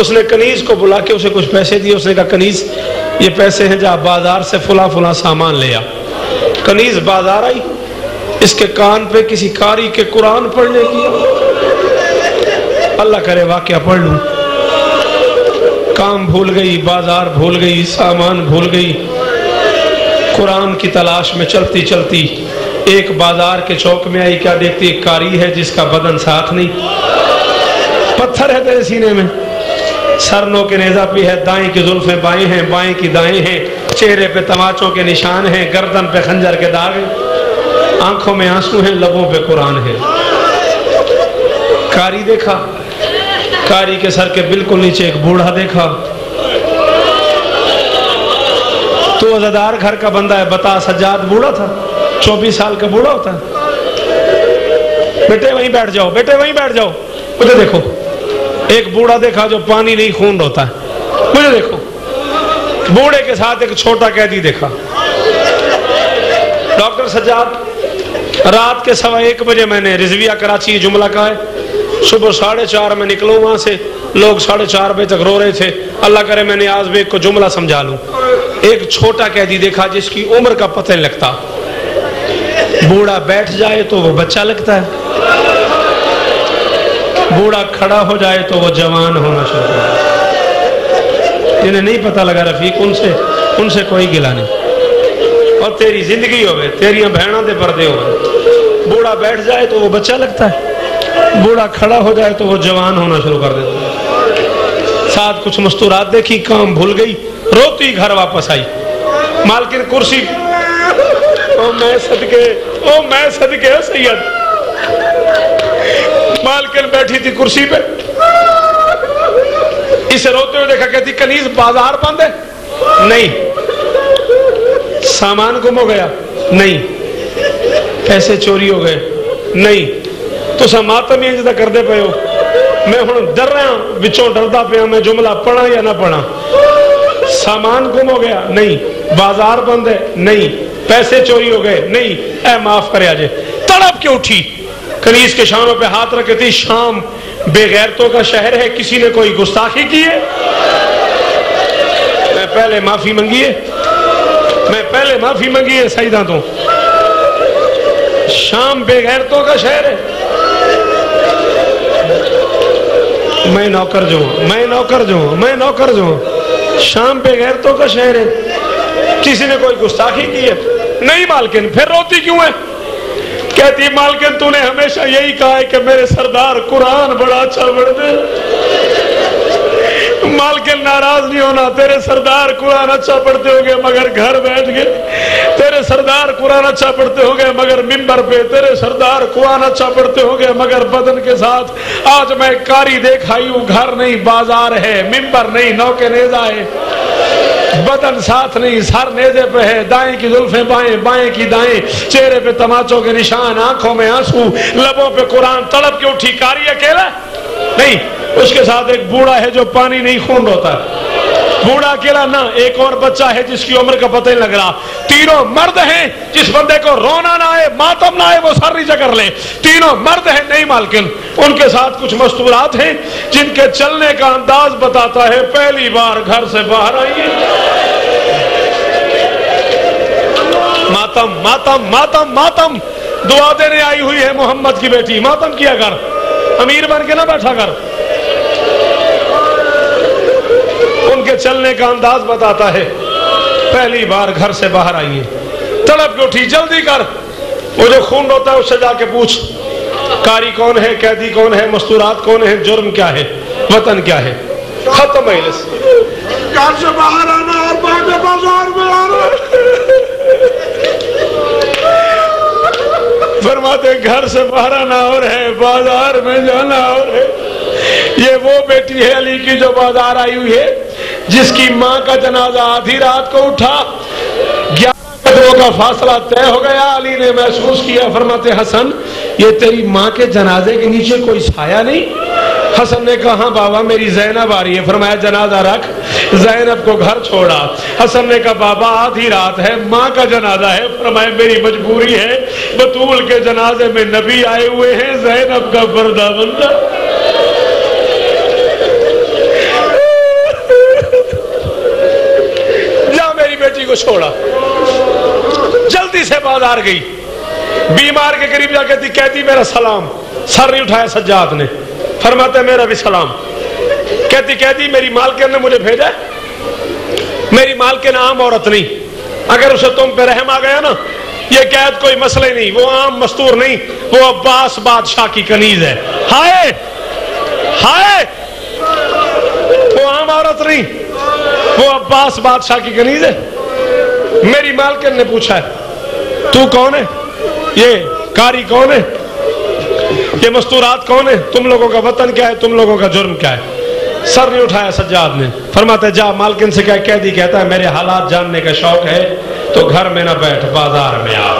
اس نے کنیز کو بلا کے اسے کچھ پیسے دیے. اس نے کہا کنیز یہ پیسے ہیں، جا بازار سے فلاں فلاں سامان لے آ. کنیز بازار آئی، اس کے کان پہ کسی قاری کے قرآن پڑھنے کی، اللہ کرے واقعہ پڑھ لوں. کام بھول گئی، بازار بھول گئی، سامان بھول گئی. قرآن کی تلاش میں چلتی چلتی ایک بازار کے چوک میں آئی. کیا دیکھتی؟ ایک قاری ہے جس کا بدن ساتھ نہیں. پتھر ہے تیرے سینے میں، سر نو کے نیزہ پہ ہے، دائیں کی زلفیں بائیں ہیں، بائیں کی دائیں ہیں، چہرے پہ تماچوں کے نشان ہیں، گردن پہ خنجر کے داغ ہیں، آنکھوں میں آنسو ہیں، لبوں پہ قرآن ہے. قاری دیکھا، قاری کے سر کے بالکل نیچے ایک بوڑھا دیکھا. تو عزادار گھر کا بندہ ہے، بتا سجاد بوڑھا تھا؟ 24 سال کا بوڑھا ہوتا ہے. بیٹے وہیں بیٹھ جاؤ، بیٹے وہیں بیٹھ جاؤ. مجھے دیکھو. ایک بوڑھا دیکھا جو پانی نہیں خون ہوتا ہے. مجھے دیکھو. بوڑھے کے ساتھ ایک چھوٹا قیدی دیکھا. ڈاکٹر سجاد، رات کے 1:15 بجے میں نے رضویہ کراچی جملہ کہا ہے. صبح 4:30 میں نکلوں وہاں سے. لوگ 4:30 بجے تک رو رہے تھے. اللہ کرے میں نے آج بھی کو جملہ سمجھا لوں. ایک چھوٹا قیدی دیکھا جس کی عمر کا پتہ نہیں لگتا. بوڑھا بیٹھ جائے تو وہ بچہ لگتا ہے، بوڑھا کھڑا ہو جائے تو وہ جوان ہونا شروع ہو جائے. جنہیں نہیں پتہ لگا رفیق، ان سے کوئی گلا نہیں. اور تیری زندگی ہوئے، تیریاں بہنوں دے پردے ہوئے. بوڑھا بیٹھ جائے تو وہ بچہ لگتا ہے، بوڑھا کھڑا ہو جائے تو وہ جوان ہونا شروع کر دیتا ہے. ساتھ کچھ مستورات دیکھی، کام بھول گئی، روتی گھر واپس آئی. مالکن کرسی، او میں صدقے سید. مالکن بیٹھی تھی کرسی پہ، اسے روتے ہوئے دیکھا. کہتی کنیز بازار بند ہے؟ نہیں. سامان گم ہو گیا؟ نہیں. پیسے چوری ہو گئے؟ نہیں. تو سا ماتم یہ جدا کر دے پہ ہو. میں ہوں ڈر رہا ہوں، بچوں ڈردا پہ میں جملہ پڑھا یا نہ پڑھا. سامان گم ہو گیا؟ نہیں. بازار بند ہے؟ نہیں. پیسے چوری ہو گئے؟ نہیں. اے معاف کرے آجے. تڑپ کے اٹھی، کنیز کے شانوں پہ ہاتھ رکھے تھی. شام بے غیرتوں کا شہر ہے، کسی نے کوئی گستاخی کی ہے؟ میں پہلے معافی منگی ہے سیدہ تو. شام بے غیرتوں کا شہر ہے. میں نوکر جو ہوں. شام بے غیرتوں کا شہر ہے، کسی نے کوئی گستاخی کی ہے؟ نہیں. مالکن پھر روتی کیوں ہے؟ کہتی مالکن تو نے ہمیشہ یہی کہا ہے کہ میرے سردار قرآن بڑا اچھا پڑھتے. مالکن ناراض نہیں ہونا، تیرے سردار قرآن اچھا پڑھتے ہو گے مگر گھر بیٹھ گئے. تیرے سردار قرآن اچھا پڑھتے ہو گے مگر ممبر پہ. تیرے سردار قرآن اچھا پڑھتے ہو گے مگر بدن کے ساتھ. آج میں قاری دیکھ آئی ہوں، گھر نہیں بازار ہے، ممبر نہیں نو کے نیزہ ہے، بدن ساتھ نہیں، سر نیزے پہ ہے، دائیں کی زلفیں بائیں، بائیں کی دائیں، چہرے پہ تماچوں کے نشان، آنکھوں میں آنسو، لبوں پہ قرآن. تڑپ کے اٹھی. قاری اکیلا نہیں، اس کے ساتھ ایک بوڑھا ہے جو پانی نہیں خون ہوتا. بوڑھا اکیلا نہ، ایک اور بچہ ہے جس کی عمر کا پتہ نہیں لگ رہا. تینوں مرد ہیں. جس بندے کو رونا نہ آئے، ماتم نہ آئے، وہ سر نیچے کر لے. تینوں مرد ہیں. نہیں مالکن، ان کے ساتھ کچھ مستورات ہیں جن کے چلنے کا انداز بتاتا ہے پہلی بار گھر سے باہر آئی. ماتم ماتم ماتم ماتم. دعا دینے آئی ہوئی ہے محمد کی بیٹی. ماتم کیا کر، امیر بن کے نہ بیٹھا کر. ان کے چلنے کا انداز بتاتا ہے پہلی بار گھر سے باہر آئی ہے. تڑپ کے اٹھی. جلدی کر، وہ جو خون ہوتا ہے اس سے جا کے پوچھ قاری کون ہے، قیدی کون ہے، مستورات کون ہے، جرم کیا ہے، وطن کیا ہے. ختم مجلس. گھر سے باہر آنا اور بازار میں آنا. فرماتے گھر سے باہر آنا اور ہے، بازار میں جانا اور ہے. یہ وہ بیٹی ہے علی کی جو بازار آئی ہوئی ہے، جس کی ماں کا جنازہ آدھی رات کو اٹھا. 11 قدموں کا فاصلہ طے ہو گیا. علی نے محسوس کیا. فرماتے حسن یہ تیری ماں کے جنازے کے نیچے کوئی سایہ نہیں؟ حسن نے کہا ہاں بابا میری زینب آ رہی ہے. فرمایا جنازہ رکھ. زینب کو گھر چھوڑا. حسن نے کہا بابا آدھی رات ہے، ماں کا جنازہ ہے. فرمایا میری مجبوری ہے، بطول کے جنازے میں نبی آئے ہوئے ہیں، زینب کا بردہ بندہ. کو چھوڑا، جلدی سے بازار گئی، بیمار کے قریب جا کہتی قیدی میرا سلام، سر نہیں اٹھایا سجاد نے، فرماتے میرا بھی سلام، کہتی قیدی میری مالکن نے مجھے بھیجا، میری مالکن عام عورت نہیں، اگر اسے تم پہ رحم آ گیا نا یہ قید کوئی مسئلہ ہی نہیں، وہ عام مستور نہیں، وہ عباس بادشاہ کی کنیز ہے، ہائے ہائے، وہ عام عورت نہیں، وہ عباس بادشاہ کی کنیز ہے۔ میری مالکن نے پوچھا ہے تو کون ہے، یہ کاری کون ہے، یہ مستورات کون ہے، تم لوگوں کا وطن کیا ہے، تم لوگوں کا جرم کیا ہے؟ سر نہیں اٹھایا سجاد نے، فرماتے جا مالکن سے کیا، قیدی کہتا ہے میرے حالات جاننے کا شوق ہے تو گھر میں نہ بیٹھ، بازار میں آ،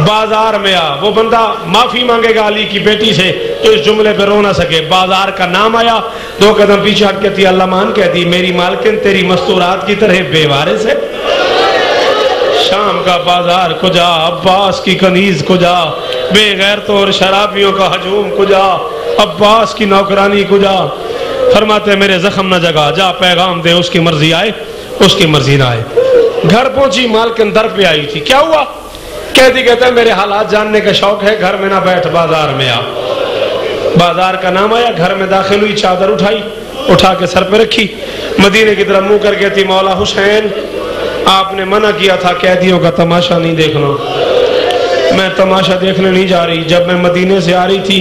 بازار میں آ۔ وہ بندہ معافی مانگے گا علی کی بیٹی سے تو اس جملے پہ رو نہ سکے، بازار کا نام آیا، 2 قدم پیچھے ہٹ کے اللہ مان کہتی میری مالکن تیری مستورات کی طرح بے وارث ہے، شام کا بازار کجا، عباس کی کنیز کجا، بے غیرتوں اور شرابیوں کا ہجوم کجا، عباس کی نوکرانی کجا۔ فرماتے میرے زخم نہ جگا، جا پیغام دے اس کی مرضی آئے اس کی مرضی نہ آئے۔ گھر پہنچی، مالکن در پہ آئی تھی، کیا ہوا؟ قیدی کہتا ہے میرے حالات جاننے کا شوق ہے، گھر میں نہ بیٹھ، بازار میں آ۔ بازار کا نام آیا، گھر میں داخل ہوئی، چادر اٹھائی، اٹھا کے سر پہ رکھی، مدینے کی طرف منہ کر کے تھی مولا حسین آپ نے منع کیا تھا قیدیوں کا تماشا نہیں دیکھنا، میں تماشا دیکھنے نہیں جا رہی۔ جب میں مدینے سے آ رہی تھی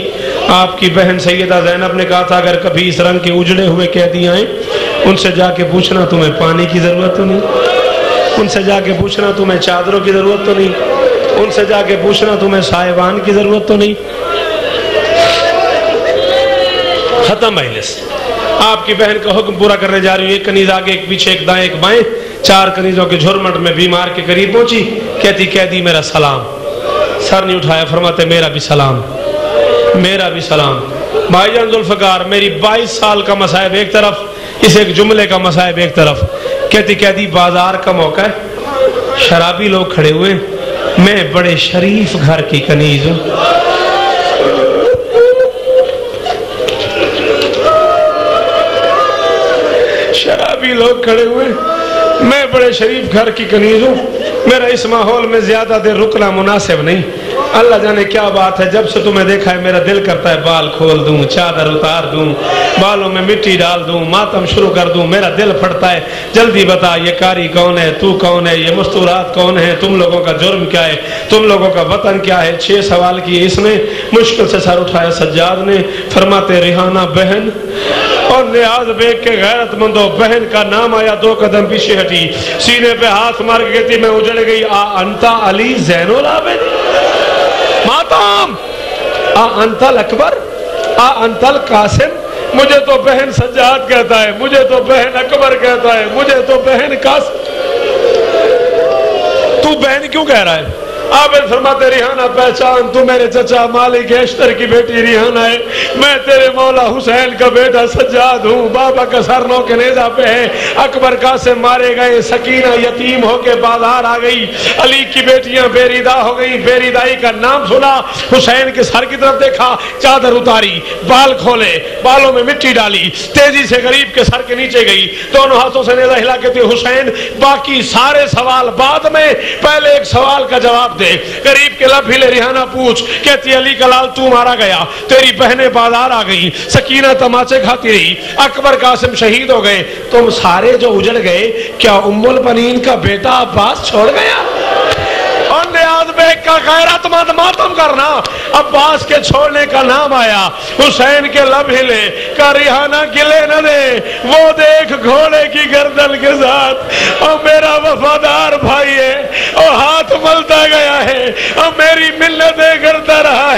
آپ کی بہن سیدہ زینب نے کہا تھا اگر کبھی اس رنگ کے اجڑے ہوئے قیدی آئیں ان سے جا کے پوچھنا تمہیں پانی کی ضرورت تو نہیں، ان سے جا کے پوچھنا تمہیں چادروں کی ضرورت تو نہیں، ان سے جا کے پوچھنا تمہیں سائبان کی ضرورت تو نہیں۔ ختم مجلس، آپ کی بہن کا حکم پورا کرنے جا رہی ہوں، ایک کنیز آگے ایک پیچھے ایک دائیں ایک بائیں، 4 کنیزوں کے جھرمٹ میں بیمار کے قریب پہنچی، کہتی قیدی میرا سلام، سر نہیں اٹھایا، فرماتے میرا بھی سلام، میرا بھی سلام۔ بھائی جان ذوالفقار میری 22 سال کا مصائب ایک طرف، اس ایک جملے کا مصائب ایک طرف، کہتی قیدی بازار کا موقع ہے، شرابی لوگ کھڑے ہوئے، میں بڑے شریف گھر کی کنیز ہوں، شرابی لوگ کھڑے ہوئے، میں بڑے شریف گھر کی کنیز ہوں، میرا اس ماحول میں زیادہ دیر رکنا مناسب نہیں۔ اللہ جانے کیا بات ہے، جب سے تمہیں دیکھا ہے میرا دل کرتا ہے بال کھول دوں، چادر اتار دوں، بالوں میں مٹی ڈال دوں، ماتم شروع کر دوں، میرا دل پھٹتا ہے، جلدی بتا یہ کاری کون ہے، تو کون ہے، یہ مستورات کون ہے، تم لوگوں کا جرم کیا ہے، تم لوگوں کا وطن کیا ہے۔ 6 سوال کیے اس نے، مشکل سے سر اٹھایا سجاد نے، فرماتے ریحانہ بہن اور نیاز بیگ کے غیرت مندوں، بہن کا نام آیا، 2 قدم پیچھے ہٹی، سینے پہ ہاتھ مار کے کہتی میں اجڑ گئی، آ انتا علی زین العابدین، ماتم، آ انتا الاکبر، آ انتا القاسم، مجھے تو بہن سجاد کہتا ہے، مجھے تو بہن اکبر کہتا ہے، مجھے تو بہن قاسم، تو بہن کیوں کہہ رہا ہے؟ عابد فرماتے ریحانہ پہچان، تو میرے چچا مالک اشتر کی بیٹی ریحانہ ہے، میں تیرے مولا حسین کا بیٹا سجاد ہوں، بابا کا سر نو کے نیزہ پہ ہے، اکبر قاسم مارے گئے، سکینہ یتیم ہو کے بازار آ گئی، علی کی بیٹیاں بیریدہ ہو گئی، بیریدائی کا نام سنا، حسین کے سر کی طرف دیکھا، چادر اتاری، بال کھولے، بالوں میں مٹی ڈالی، تیزی سے غریب کے سر کے نیچے گئی، دونوں ہاتھوں سے نیزہ ہلا کے تھی حسین باقی سارے سوال بعد میں، پہلے ایک سوال کا جواب دے۔ غریب کے لب ہلے، ریحانہ پوچھ، کہتی علی کا لال تو مارا گیا، تیری بہنیں بازار آ گئی، سکینہ تماچے کھاتی رہی، اکبر قاسم شہید ہو گئے، تم سارے جو اجڑ گئے کیا ام البنین کا بیٹا عباس چھوڑ گیا؟ اور نیاز بیگ کا غیرت مند ماتم کرنا، عباس کے چھوڑنے کا نام آیا، حسین کے لب ہلے، کہ ریحانہ گلے نہ دے، وہ دیکھ گھوڑے کی گردن کے ساتھ، اور میرا وفادار بھائی ہے، اور ہاتھ ملتا گیا ہے، اور میری ملتیں کرتا رہا